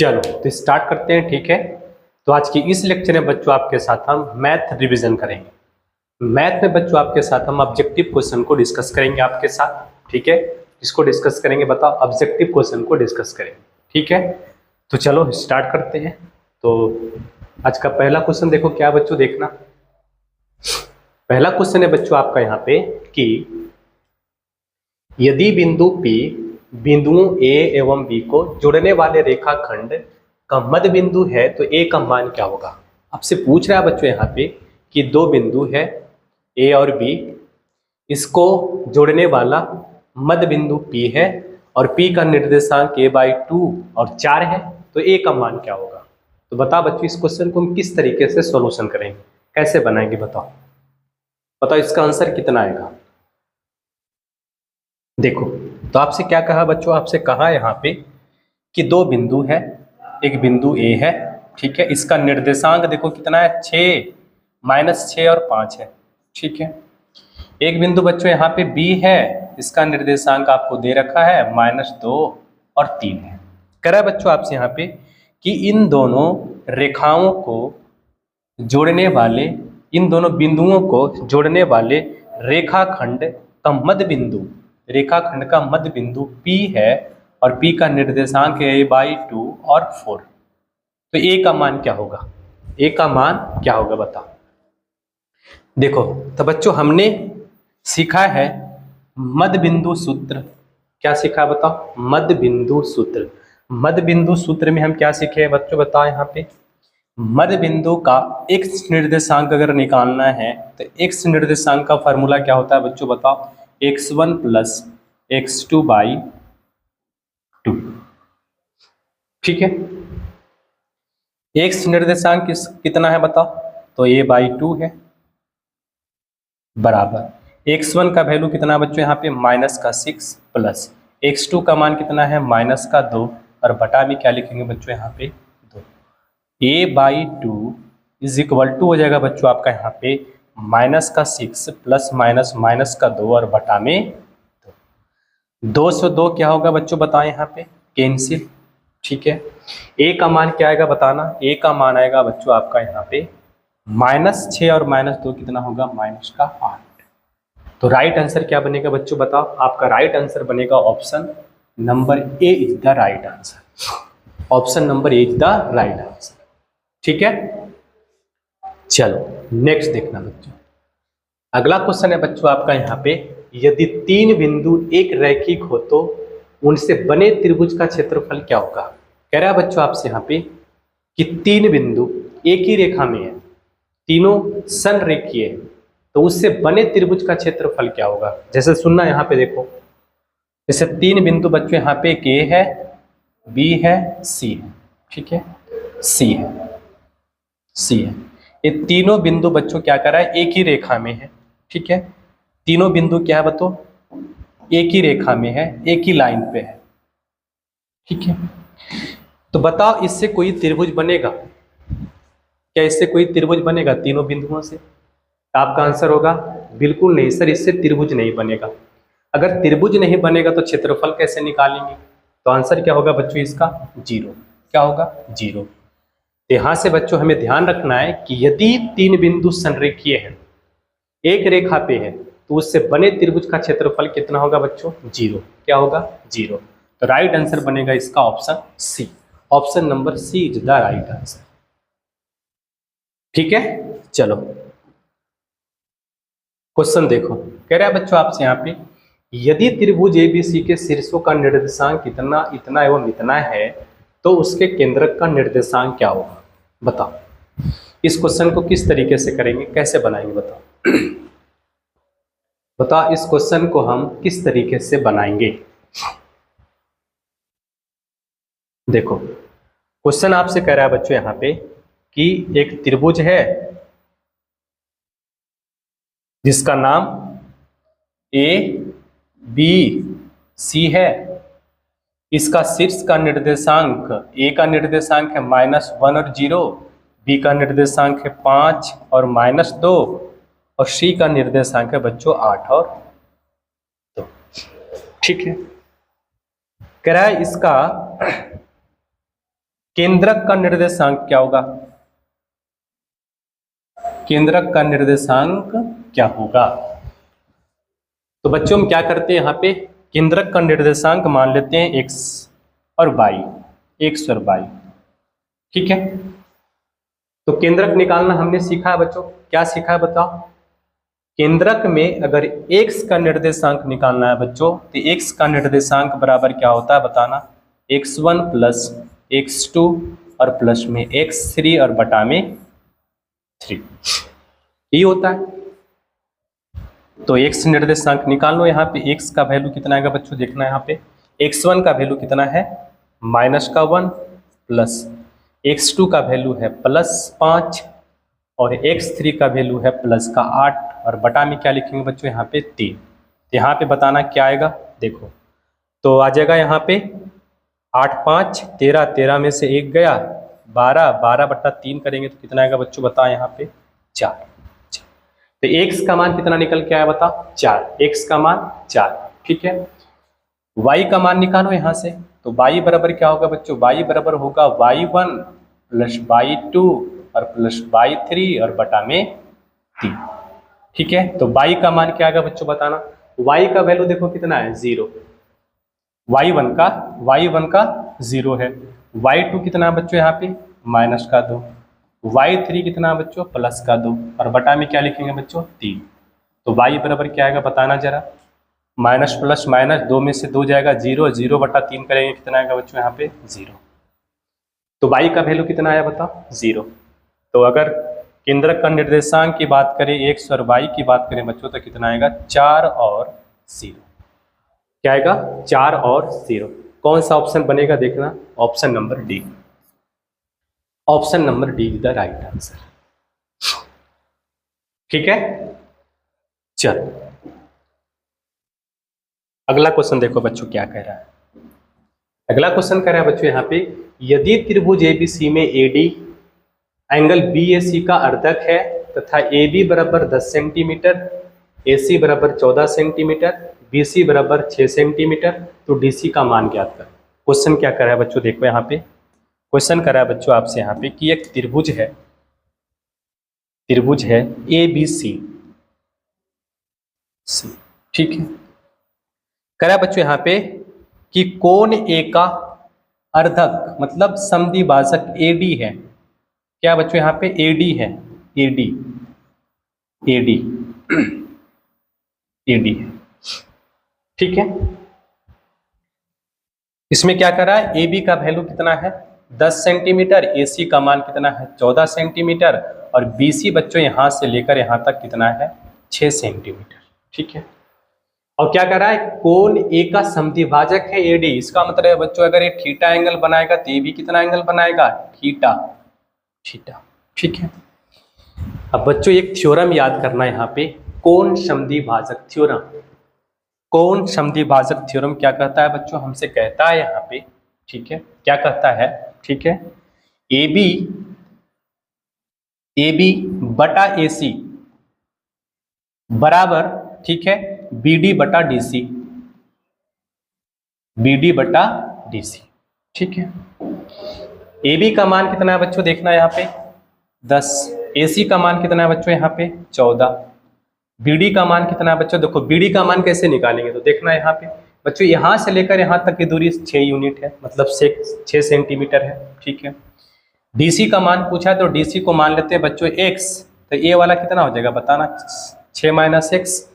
चलो तो स्टार्ट करते हैं, ठीक है। तो आज की इस लेक्चर में बच्चों आपके साथ हम मैथ रिवीजन करेंगे। मैथ में बच्चों आपके साथ हम ऑब्जेक्टिव क्वेश्चन को डिस्कस करेंगे आपके साथ, ठीक है। इसको डिस्कस करेंगे, बताओ ऑब्जेक्टिव क्वेश्चन को डिस्कस करेंगे, ठीक है। तो चलो स्टार्ट करते हैं। तो आज का पहला क्वेश्चन देखो क्या बच्चों, देखना। पहला क्वेश्चन है बच्चों आपका यहाँ पे कि यदि बिंदु P बिंदुओं A एवं B को जोड़ने वाले रेखाखंड का मध्य बिंदु है तो A का मान क्या होगा। आपसे पूछ रहा है बच्चों यहाँ पे कि दो बिंदु है A और B, इसको जोड़ने वाला मध्य बिंदु P है और P का निर्देशांक a/2 और 4 है, तो A का मान क्या होगा। तो बताओ बच्चों इस क्वेश्चन को हम किस तरीके से सॉल्यूशन करेंगे, कैसे बनाएंगे, बताओ बताओ इसका आंसर कितना आएगा। देखो तो आपसे क्या कहा बच्चों, आपसे कहा यहाँ पे कि दो बिंदु है, एक बिंदु A है, ठीक है। इसका निर्देशांक देखो कितना है, 6 -6 और 5 है, ठीक है। एक बिंदु बच्चों यहाँ पे B है, इसका निर्देशांक आपको दे रखा है -2 और 3 है। कह रहा है बच्चों आपसे यहाँ पे कि इन दोनों रेखाओं को जोड़ने वाले, इन दोनों बिंदुओं को जोड़ने वाले रेखाखंड का मध्य बिंदु, रेखाखंड का मध्य बिंदु P है और P का निर्देशांक है a/2 और 4। तो A का मान क्या होगा, A का मान क्या होगा बताओ। देखो तो बच्चों हमने सीखा है मध्य बिंदु सूत्र। क्या सीखा बताओ, मध्य बिंदु सूत्र। मध्य बिंदु सूत्र में हम क्या सीखे बच्चों, बताओ यहाँ पे मध्य बिंदु का x निर्देशांक अगर निकालना है तो x निर्देशांक का फॉर्मूला क्या होता है बच्चों, बताओ x1 + x2/2, ठीक है। x निर्देशांक कितना है बताओ, तो a/2 है, बराबर x1 का वैल्यू कितना बच्चों यहाँ पे -6 प्लस x2 का मान कितना है -2 और बटा में क्या लिखेंगे बच्चों यहाँ पे 2। a/2 = हो जाएगा बच्चों आपका यहाँ पे -6 प्लस -2 और बटा में 2 से 2 क्या होगा बच्चों बताएं यहाँ पे, कैंसिल, ठीक है। a का मान क्या आएगा बताना, a का मान आएगा बच्चों आपका यहाँ पे -6 और -2 कितना होगा, -8। तो राइट आंसर क्या बनेगा बच्चों बताओ, आपका राइट आंसर बनेगा option number A is the right answer. Option number A is the right answer, ठीक है। चलो नेक्स्ट देखना बच्चों। अगला क्वेश्चन है बच्चों आपका यहाँ पे, यदि तीन बिंदु एक रैखिक हो तो उनसे बने त्रिभुज का क्षेत्रफल क्या होगा। कह रहा है बच्चों आपसे यहाँ पे कि तीन बिंदु एक ही रेखा में है, तीनों संरेखीय है, तो उससे बने त्रिभुज का क्षेत्रफल क्या होगा। जैसे सुनना यहाँ पे देखो, जैसे तीन बिंदु बच्चों यहाँ पे एक A है, B है, C है, ठीक है, C है, C है। ये तीनों बिंदु बच्चों क्या कर रहा है, एक ही रेखा में है, ठीक है। तीनों बिंदु क्या है बताओ, एक ही रेखा में है, एक ही लाइन पे है, ठीक है। तो बताओ इससे कोई त्रिभुज बनेगा क्या, इससे कोई त्रिभुज बनेगा तीनों बिंदुओं से। आपका आंसर होगा बिल्कुल नहीं सर, इससे त्रिभुज नहीं बनेगा। अगर त्रिभुज नहीं बनेगा तो क्षेत्रफल कैसे निकालेंगे। तो आंसर क्या होगा बच्चों इसका 0। क्या होगा 0। तो यहां से बच्चों हमें ध्यान रखना है कि यदि तीन बिंदु संरेखीय है, एक रेखा पे है, तो उससे बने त्रिभुज का क्षेत्रफल कितना होगा बच्चों 0। क्या होगा 0। तो राइट आंसर बनेगा इसका option C. Option number C is the right answer, ठीक है। चलो क्वेश्चन देखो, कह रहा है बच्चों आपसे यहाँ पे, यदि त्रिभुज ABC के शीर्षों का निर्देशांक इतना इतना एवं इतना है तो उसके केंद्रक का निर्देशांक क्या होगा। बताओ इस क्वेश्चन को किस तरीके से करेंगे, कैसे बनाएंगे, बताओ बताओ इस क्वेश्चन को हम किस तरीके से बनाएंगे। देखो क्वेश्चन आपसे कह रहा है बच्चों यहाँ पे कि एक त्रिभुज है जिसका नाम ABC है, इसका शीर्ष का निर्देशांक A का निर्देशांक है -1 और 0, B का निर्देशांक है 5 और -2 और C का निर्देशांक है बच्चों 8 और 2, ठीक है। कह रहा है इसका केंद्रक का निर्देशांक क्या होगा? केंद्रक का निर्देशांक क्या होगा? तो बच्चों हम क्या करते हैं यहाँ पे, केंद्रक का निर्देशांक मान लेते हैं x और y, x और y, ठीक है। तो केंद्रक निकालना हमने सीखा है बच्चों, क्या सीखा है बताओ? केंद्रक में अगर x का निर्देशांक निकालना है बच्चों, तो x का निर्देशांक बराबर क्या होता है बताना? x1 प्लस x2 और प्लस में x3 और बटा में 3, ये होता है। तो x निर्देशांक निकाल लो। यहाँ पे x का वैल्यू कितना आएगा बच्चों, देखना है यहाँ पे। x1 का वैल्यू कितना है? -1 प्लस x2 का वैल्यू है +5 और x3 का वैल्यू है +8 और बटा में क्या लिखेंगे बच्चों यहाँ पे 3। यहाँ पे बताना क्या आएगा, देखो तो आ जाएगा यहाँ पे 8 5 13, 13 में से 1 गया 12, 12/3 करेंगे तो कितना आएगा बच्चों बताओ यहाँ पे 4। तो x का मान कितना निकल के आया बता? 4, x का मान 4, ठीक है। y का मान निकालो यहाँ से, तो y बराबर क्या होगा बच्चों? y बराबर होगा y1 प्लस y2 और प्लस y3 और बटा में 3, ठीक है। तो y का मान क्या आएगा बच्चों बताना? y का वैल्यू देखो कितना है 0, y1 का 0 है, y2 कितना है बच्चों यहाँ पे -2, y3 कितना है बच्चों +2 और बटा में क्या लिखेंगे बच्चों 3। तो y बराबर क्या आएगा बताना जरा? माइनस प्लस माइनस 2 में से 2 जाएगा 0, 0/3 करेंगे कितना आएगा बच्चों यहाँ पे 0। तो y का वैल्यू कितना आया बताओ? 0। तो अगर केंद्रक का निर्देशांक की बात करें, x और y की बात करें बच्चों, तो कितना आएगा? 4 और 0। क्या आएगा? 4 और 0। कौन सा ऑप्शन बनेगा देखना? Option number D. Option number D is the right answer, ठीक है। चलो अगला क्वेश्चन देखो बच्चों क्या कह रहा है। अगला क्वेश्चन कह रहा है बच्चों यहाँ पे, यदि त्रिभुज एबीसी में एडी एंगल बीएसी का अर्धक है तथा AB बराबर 10 सेंटीमीटर, AC बराबर 14 सेंटीमीटर, BC बराबर 6 सेंटीमीटर, तो DC का मान ज्ञात कर। क्वेश्चन क्या कर रहा है बच्चों, देखो यहाँ पे क्वेश्चन कर रहा है बच्चों आपसे यहाँ पे कि एक त्रिभुज है ABC, ठीक है। कह रहा है बच्चों यहाँ पे कि कोण A का अर्धक मतलब समद्विभाजक AD है। क्या बच्चों यहाँ पे AD है, AD है, ठीक है। इसमें क्या कर रहा है, AB का वैल्यू कितना है 10 सेंटीमीटर, AC का मान कितना है 14 सेंटीमीटर और BC बच्चों यहाँ से लेकर यहाँ तक कितना है 6 सेंटीमीटर, ठीक है। और क्या कर रहा है, कोण A का समद्विभाजक है AD। इसका मतलब है बच्चों अगर ये थीटा एंगल बनाएगा तो ये भी कितना एंगल बनाएगा थीटा, ठीक है। अब बच्चों एक थ्योरम याद करना है यहाँ पे, कोण समद्विभाजक थ्योरम। कोण समद्विभाजक थ्योरम क्या कहता है बच्चों, हमसे कहता है यहाँ पे, ठीक है, क्या कहता है, ठीक है, AB बटा AC बराबर, ठीक है, BD बटा DC, ठीक है। AB का मान कितना है बच्चों, देखना है यहाँ पे 10, AC का मान कितना है बच्चों यहाँ पे 14, BD का मान कितना है बच्चों, देखो BD का मान कैसे निकालेंगे तो देखना है यहाँ पे बच्चों, यहाँ से लेकर यहाँ तक की दूरी 6 यूनिट है, मतलब 6 सेंटीमीटर है, ठीक है। DC का मान पूछा है तो DC को मान लेते हैं बच्चों x, तो ये वाला कितना हो जाएगा बताना 6 - x,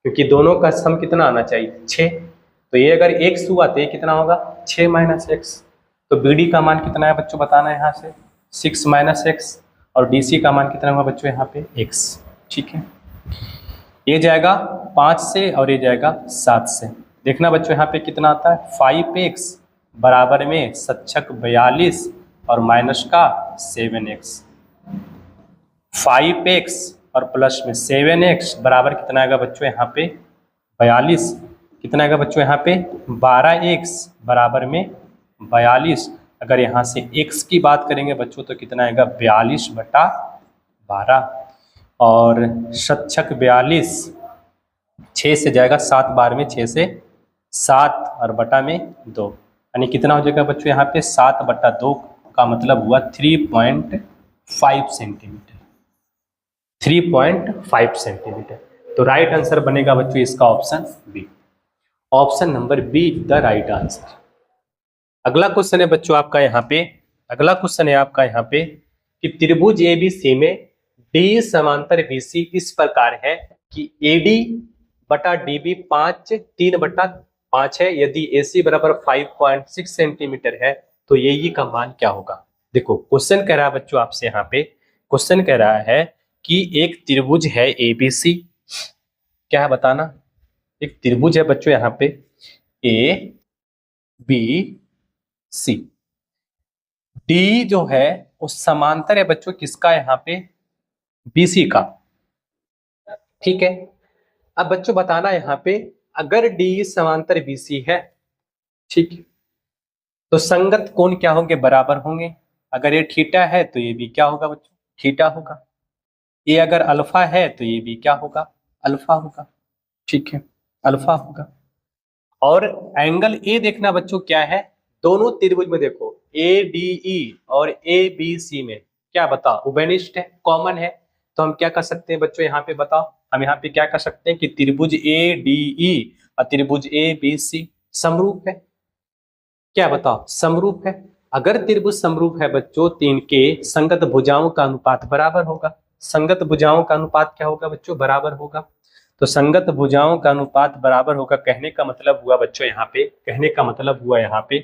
क्योंकि दोनों का सम कितना आना चाहिए 6, तो ये अगर x हुआ तो ये कितना होगा 6 - x। तो BD का मान कितना है बच्चों बताना है यहाँ से 6 - x और DC का मान कितना होगा बच्चों यहाँ पे x, ठीक है। ये जाएगा 5 से और ये जाएगा 7 से। देखना बच्चों यहाँ पे कितना आता है 5x बराबर में सच्छक 42 और माइनस का 7x, 5x और प्लस में 7x बराबर कितना आएगा बच्चों यहाँ पे 42, कितना आएगा बच्चों यहाँ पे 12x बराबर में 42। अगर यहाँ से x की बात करेंगे बच्चों तो कितना आएगा 42/12 और सच्छक 42, 6 से जाएगा 7 बार में 6 से 7 और बटा में 2, यानी कितना हो जाएगा बच्चों यहाँ पे 7/2 का मतलब हुआ 3.5 सेंटीमीटर। 3.5 सेंटीमीटर। तो राइट आंसर बनेगा बच्चों इसका option B. Option number B the right answer. अगला क्वेश्चन है बच्चों आपका यहाँ पे, अगला क्वेश्चन है आपका यहाँ पे कि त्रिभुज एबीसी में डी समांतर बीसी इस प्रकार है कि एडी बटा डीबी 3/5 है। यदि एसी बराबर 5.6 सेंटीमीटर है तो एई का मान क्या होगा। देखो क्वेश्चन कह रहा है बच्चों आपसे यहाँ पे, क्वेश्चन कह रहा है कि एक त्रिभुज है एबीसी, क्या है बताना। एक त्रिभुज है बच्चों यहाँ पे ए बी सी, डी जो है वो समांतर है बच्चों किसका, यहाँ पे बीसी का। ठीक है, अब बच्चों बताना यहाँ पे अगर डी समांतर बीसी है, ठीक है, तो संगत कोण क्या होंगे, बराबर होंगे। अगर ये थीटा है तो ये भी क्या होगा बच्चों, थीटा होगा। ये अगर अल्फा है तो ये भी क्या होगा, अल्फा होगा। ठीक है, अल्फा होगा। और एंगल ए देखना बच्चों क्या है, दोनों त्रिभुज में देखो ए डी ई और ए बी सी में क्या बताओ उभयनिष्ठ है, कॉमन है। तो हम क्या कर सकते हैं बच्चों यहाँ पे बताओ, हम यहाँ पे क्या कर सकते हैं कि त्रिभुज ए डी ई और त्रिभुज ए बी सी समरूप है। क्या बताओ, समरूप है। अगर त्रिभुज समरूप है बच्चों तो इनके संगत भुजाओं का अनुपात बराबर होगा। संगत भुजाओं का अनुपात क्या होगा बच्चों, बराबर होगा। तो संगत भुजाओं का अनुपात बराबर होगा, कहने का मतलब हुआ बच्चों यहाँ पे, कहने का मतलब हुआ यहाँ पे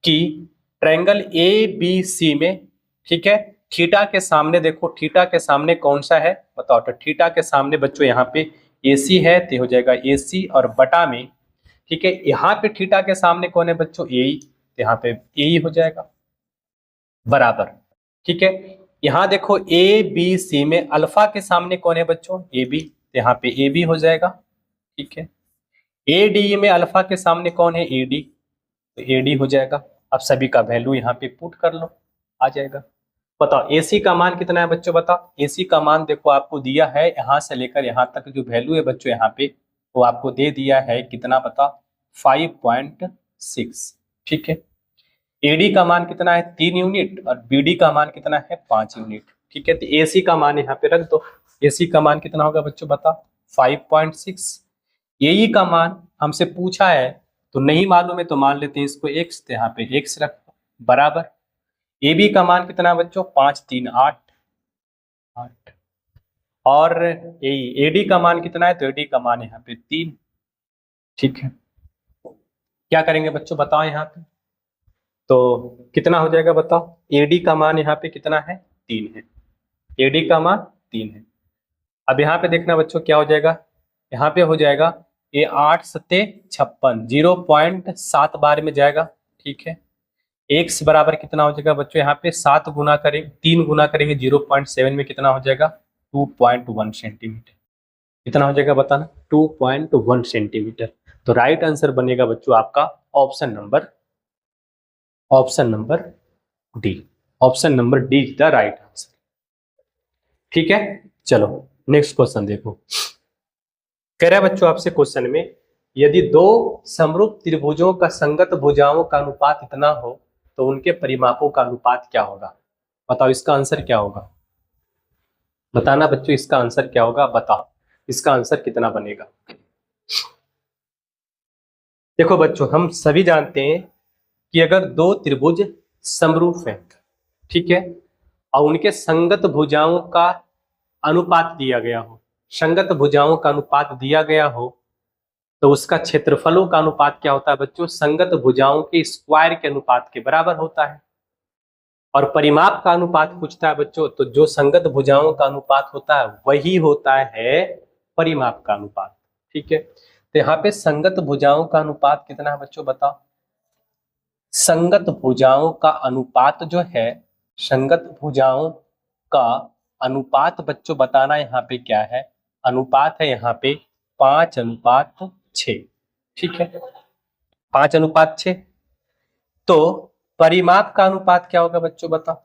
कि ट्रायंगल ए बी सी में, ठीक है, थीटा के सामने देखो, थीटा के सामने कौन सा है बताओ, तो थीटा के सामने बच्चों यहाँ पे AC है तो हो जाएगा AC और बटा में, ठीक है, यहाँ पे थीटा के सामने कौन है बच्चों, AE, तो यहाँ पे AE हो जाएगा बराबर। ठीक है, यहाँ देखो ABC में अल्फा के सामने कौन है बच्चों, AB, तो यहाँ पे AB हो जाएगा। ठीक है, AD में अल्फा के सामने कौन है, AD, तो AD हो जाएगा। अब सभी का वैल्यू यहाँ पे पुट कर लो, आ जाएगा। बताओ AC का मान कितना है बच्चों, बताओ AC का मान देखो आपको दिया है यहाँ से लेकर यहाँ तक जो वैल्यू है बच्चों यहाँ पे वो आपको दे दिया है कितना, बताओ 5.6। ठीक है, AD का मान कितना है 3 यूनिट और BD का मान कितना है 5 यूनिट। ठीक है, तो AC का मान यहाँ पे रख दो। AC का मान कितना होगा बच्चों बताओ 5.6। AE का मान हमसे पूछा है तो नहीं मालूम है तो मान लेते हैं इसको x, तो यहाँ पे x रखो बराबर। AB का मान कितना है बच्चों 5 3 8 8 और AD का मान कितना है, तो AD का मान यहाँ पे 3। ठीक है, क्या करेंगे बच्चों बताओ यहाँ पे, तो कितना हो जाएगा बताओ, AD का मान यहाँ पे कितना है 3 है, AD का मान 3 है। अब यहाँ पे देखना बच्चों क्या हो जाएगा, यहाँ पे हो जाएगा ये 8 सत्ते 56, 0.7 बार में जाएगा। ठीक है, x बराबर कितना हो जाएगा बच्चों, यहाँ पे 7 गुना करेंगे, 3 गुना करेंगे 0.7 में कितना हो जाएगा 2.1 सेंटीमीटर। कितना हो जाएगा बताना 2.1 सेंटीमीटर। तो राइट आंसर बनेगा बच्चों आपका option number D. Option number D is the right answer. ठीक है, चलो नेक्स्ट क्वेश्चन देखो। कह रहा है बच्चों आपसे क्वेश्चन में यदि दो समरूप त्रिभुजों का संगत भुजाओं का अनुपात इतना हो तो उनके परिमापों का अनुपात क्या होगा। बताओ इसका आंसर क्या होगा, बताना बच्चों इसका आंसर क्या होगा, बताओ इसका आंसर कितना बनेगा। देखो बच्चों हम सभी जानते हैं कि अगर दो त्रिभुज समरूप हैं, ठीक है, और उनके संगत भुजाओं का अनुपात दिया गया हो, संगत भुजाओं का अनुपात दिया गया हो तो उसका क्षेत्रफलों का अनुपात क्या होता है बच्चों, संगत भुजाओं के स्क्वायर के अनुपात के बराबर होता है। और परिमाप का अनुपात पूछता है बच्चों, तो जो संगत भुजाओं का अनुपात होता है वही होता है परिमाप का अनुपात। ठीक है, तो यहाँ पे संगत भुजाओं का अनुपात कितना है बच्चों बताओ। संगत भुजाओं का अनुपात जो है, संगत भुजाओं का अनुपात बच्चों बताना यहाँ पे क्या है, अनुपात है यहाँ पे 5:6। ठीक है, 5:6। तो परिमाप का अनुपात क्या होगा बच्चों बताओ,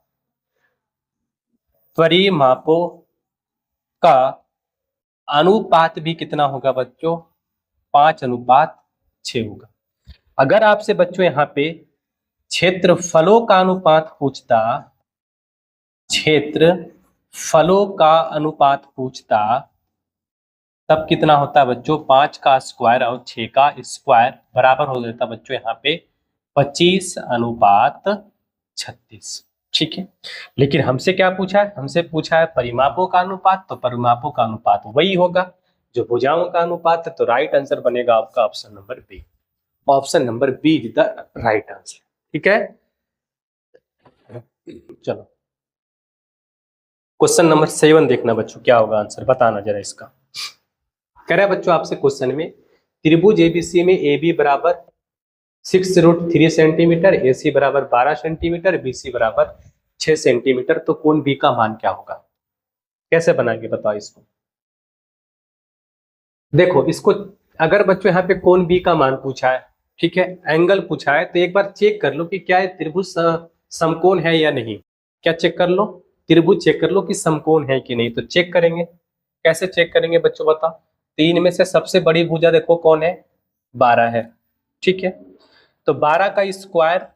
परिमापों का अनुपात भी कितना होगा बच्चों 5:6 होगा। अगर आपसे बच्चों यहाँ पे क्षेत्रफलों का अनुपात पूछता, क्षेत्रफलों का अनुपात पूछता, तब कितना होता है बच्चों? 5 का स्क्वायर और 6 का स्क्वायर बराबर हो जाता बच्चों यहाँ पे 25:36। ठीक है, लेकिन हमसे क्या पूछा है? हमसे पूछा है परिमापों का अनुपात, तो परिमापों का अनुपात वही होगा जो भुजाओं का अनुपात है। तो राइट आंसर बनेगा आपका option number B. Option number B is the right answer. ठीक है, चलो क्वेश्चन नंबर 7 देखना बच्चों, क्या होगा आंसर, बताना जरा इसका। कह रहा है बच्चों आपसे क्वेश्चन में, त्रिभुज एबीसी में ए बी बराबर 6√3 सेंटीमीटर, ए सी बराबर 12 सेंटीमीटर, बी सी बराबर 6 सेंटीमीटर, तो कोण बी का मान क्या होगा? कैसे बनाएंगे बताओ इसको। देखो इसको, अगर बच्चों यहाँ पे कोण बी का मान पूछा है, ठीक है, एंगल पूछा है, तो एक बार चेक कर लो कि क्या ये त्रिभुज समकोण है या नहीं। क्या चेक कर लो? त्रिभुज चेक कर लो कि समकोण है कि नहीं। तो चेक करेंगे, कैसे चेक करेंगे बच्चों बताओ। तीन में से सबसे बड़ी भुजा देखो कौन है? 12 है। ठीक है, तो 12 का स्क्वायर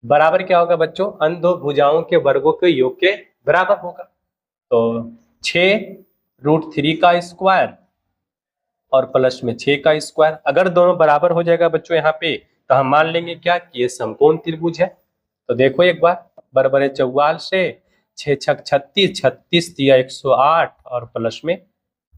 बराबर क्या होगा बच्चों? अन्य दो भुजाओं के वर्गों के योग के बराबर होगा। तो 6√3 का स्क्वायर और प्लस में 6 का स्क्वायर, अगर दोनों बराबर हो जाएगा बच्चों यहाँ पे, तो हम मान लेंगे क्या कि ये समकोण त्रिभुज है। तो देखो एक बार, बराबर 44 से 6 छक 36, 36 दिया 108 और प्लस में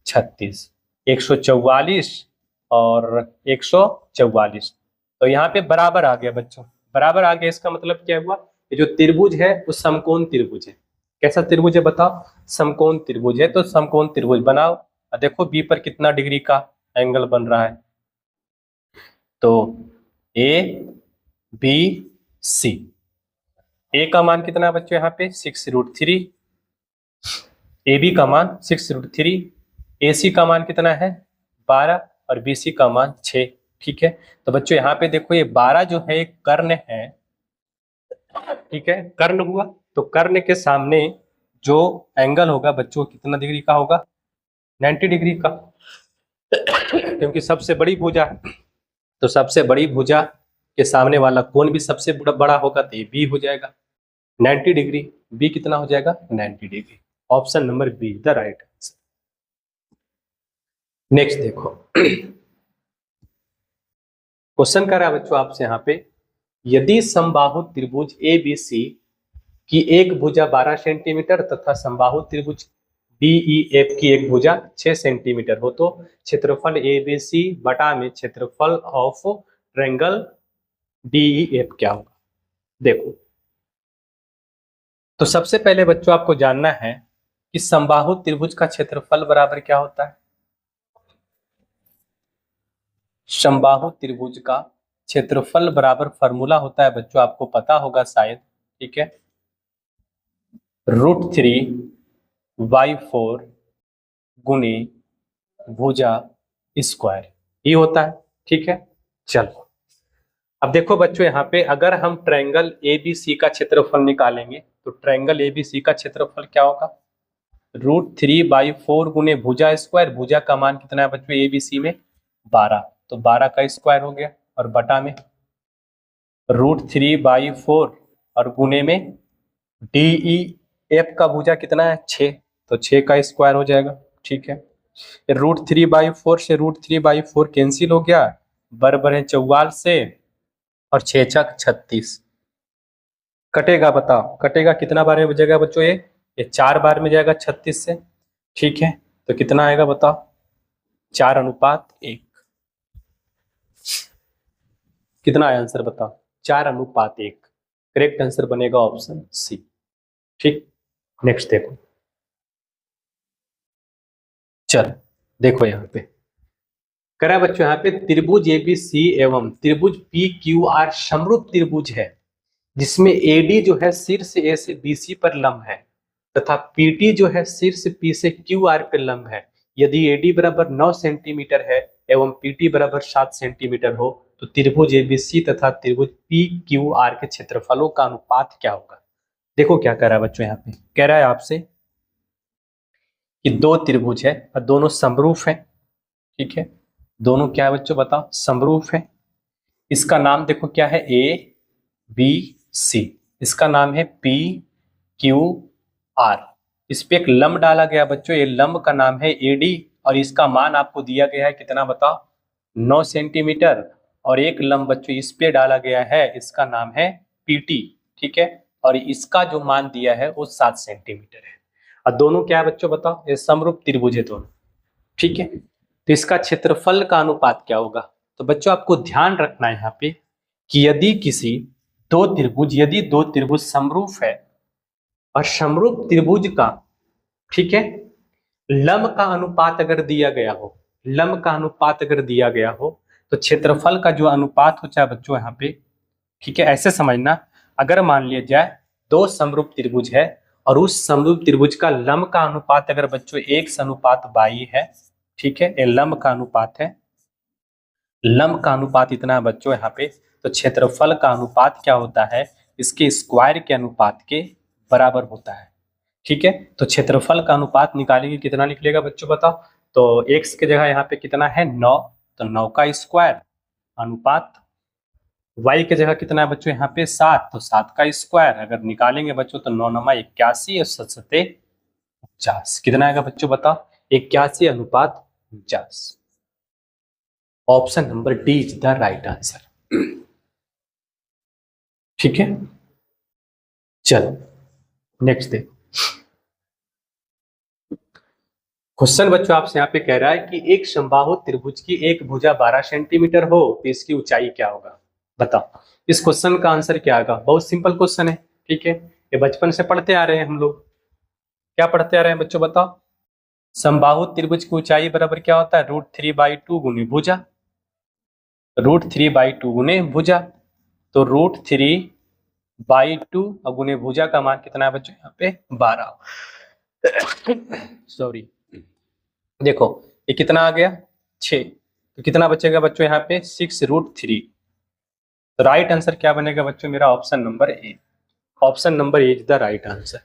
36, 144 और 144, तो यहाँ पे बराबर आ गया बच्चों, बराबर आ गया। इसका मतलब क्या हुआ? ये जो त्रिभुज है वो समकोण त्रिभुज है। कैसा त्रिभुज है बताओ? समकोण त्रिभुज है। तो समकोण त्रिभुज बनाओ, देखो बी पर कितना डिग्री का एंगल बन रहा है। तो ए बी सी, ए का मान कितना है बच्चों यहाँ पे? 6√3, ए बी का मान 6√3, ए सी का मान कितना है? 12 और बी सी का मान 6। ठीक है, तो बच्चों यहाँ पे देखो ये 12 जो है एक कर्ण है। ठीक है, कर्ण हुआ, तो कर्ण के सामने जो एंगल होगा बच्चों कितना डिग्री का होगा? 90 डिग्री का, क्योंकि सबसे बड़ी भुजा है। तो सबसे बड़ी भुजा के सामने वाला कोण भी सबसे बड़ा होगा, तो ये बी हो जाएगा 90 डिग्री। बी कितना हो जाएगा? 90 degree. Option number B the right answer. Next देखो, क्वेश्चन कर रहा है बच्चों आपसे यहाँ पे, यदि समबाहु त्रिभुज ए बी सी की एक भुजा 12 सेंटीमीटर तथा समबाहु त्रिभुज DEF की एक भुजा 6 सेंटीमीटर हो, तो क्षेत्रफल ABC बटा में क्षेत्रफल ऑफ ट्रायंगल DEF क्या होगा? देखो, तो सबसे पहले बच्चों आपको जानना है कि समबाहु त्रिभुज का क्षेत्रफल बराबर क्या होता है। समबाहु त्रिभुज का क्षेत्रफल बराबर फॉर्मूला होता है बच्चों, आपको पता होगा शायद। ठीक है, √3/4 गुणे भुजा स्क्वायर ही होता है। ठीक है, चलो अब देखो बच्चों यहाँ पे, अगर हम ट्रायंगल ABC का क्षेत्रफल निकालेंगे, तो ट्रायंगल ABC का क्षेत्रफल क्या होगा? √3/4 गुणे भुजा स्क्वायर। भुजा का मान कितना है बच्चों ABC में? 12, तो 12 का स्क्वायर हो गया, और बटा में √3/4 और गुणे में DEF का भुजा कितना है? 6, तो 6 का स्क्वायर हो जाएगा। ठीक है, √3/4 से √3/4 कैंसिल हो गया, बराबर है 44 से, और 6 छक 36 कटेगा। बताओ कटेगा कितना बार में बचेगा बच्चों? ये 4 बार में जाएगा 36 से। ठीक है, तो कितना आएगा बताओ? 4:1। कितना आया आंसर बताओ? 4:1। करेक्ट आंसर बनेगा ऑप्शन सी। ठीक, नेक्स्ट देखो, चल देखो यहाँ पे करा बच्चों, यहाँ पे त्रिभुज ABC एवं त्रिभुज PQR समरूप त्रिभुज है, जिसमें AD जो है शीर्ष A से BC पर लंब है, तथा PT जो है शीर्ष P से QR पर लंब है। यदि AD बराबर 9 सेंटीमीटर है एवं PT बराबर 7 सेंटीमीटर हो, तो त्रिभुज ABC तथा त्रिभुज PQR के क्षेत्रफलों का अनुपात क्या होगा? देखो क्या कह रहा है बच्चों, यहाँ पे कह रहा है आपसे कि दो त्रिभुज है और दोनों समरूप है। ठीक है, दोनों क्या है बच्चों बताओ? समरूप है। इसका नाम देखो क्या है? A बी सी, इसका नाम है पी क्यू आर। इस पे एक लंब डाला गया बच्चों, ये लंब का नाम है एडी और इसका मान आपको दिया गया है कितना बताओ, 9 सेंटीमीटर। और एक लंब बच्चों इस पे डाला गया है, इसका नाम है पीटी, ठीक है, और इसका जो मान दिया है वो 7 सेंटीमीटर है। और दोनों क्या है बच्चों बताओ, ये समरूप त्रिभुज है दोनों, ठीक है। तो इसका क्षेत्रफल का अनुपात क्या होगा, तो बच्चों आपको ध्यान रखना है यहाँ पे कि यदि दो त्रिभुज समरूप है और समरूप त्रिभुज का, ठीक है, लंब का अनुपात अगर दिया गया हो, लंब का अनुपात अगर दिया गया हो तो क्षेत्रफल का जो अनुपात होता है बच्चों यहाँ पे, ठीक है, ऐसे समझना, अगर मान लिया जाए दो समरूप त्रिभुज है और उस समरूप त्रिभुज का लंब का अनुपात अगर बच्चों 1:22 है, ठीक है, ये लंब का अनुपात है, लंब का अनुपात इतना है बच्चों यहाँ पे, तो क्षेत्रफल का अनुपात क्या होता है, इसके स्क्वायर के अनुपात के बराबर होता है, ठीक है। तो क्षेत्रफल का अनुपात निकालेंगे, कितना निकलेगा बच्चों बताओ, तो x की जगह यहाँ पे कितना है 9, तो 9 का स्क्वायर अनुपात y की जगह कितना है बच्चों यहाँ पे 7, तो 7 का स्क्वायर अगर निकालेंगे बच्चों तो 9 9 81 और 7 7 49, कितना आएगा बच्चों बताओ, 81:49। Option number D is the right answer, ठीक है। चलो नेक्स्ट देख, क्वेश्चन बच्चों आपसे यहाँ पे कह रहा है कि एक समबाहु त्रिभुज की एक भुजा 12 सेंटीमीटर हो तो इसकी ऊंचाई क्या होगा, बताओ। इस क्वेश्चन का आंसर क्या आएगा, बहुत सिंपल क्वेश्चन है, ठीक है, ये बचपन से पढ़ते आ रहे हैं हम लोग, क्या पढ़ते आ रहे हैं बच्चों बताओ, समबाहु त्रिभुज की ऊंचाई बराबर क्या होता है, √3/2 गुने भुजा, √3/2 गुने भुजा, तो √3/2 और गुने भुजा का मान कितना है बच्चों यहाँ पे 12। सॉरी, देखो ये कितना आ गया 6, तो कितना बचेगा बच्चों यहाँ पे 6√3। तो राइट आंसर क्या बनेगा बच्चों मेरा, option number A, option number A is the right answer.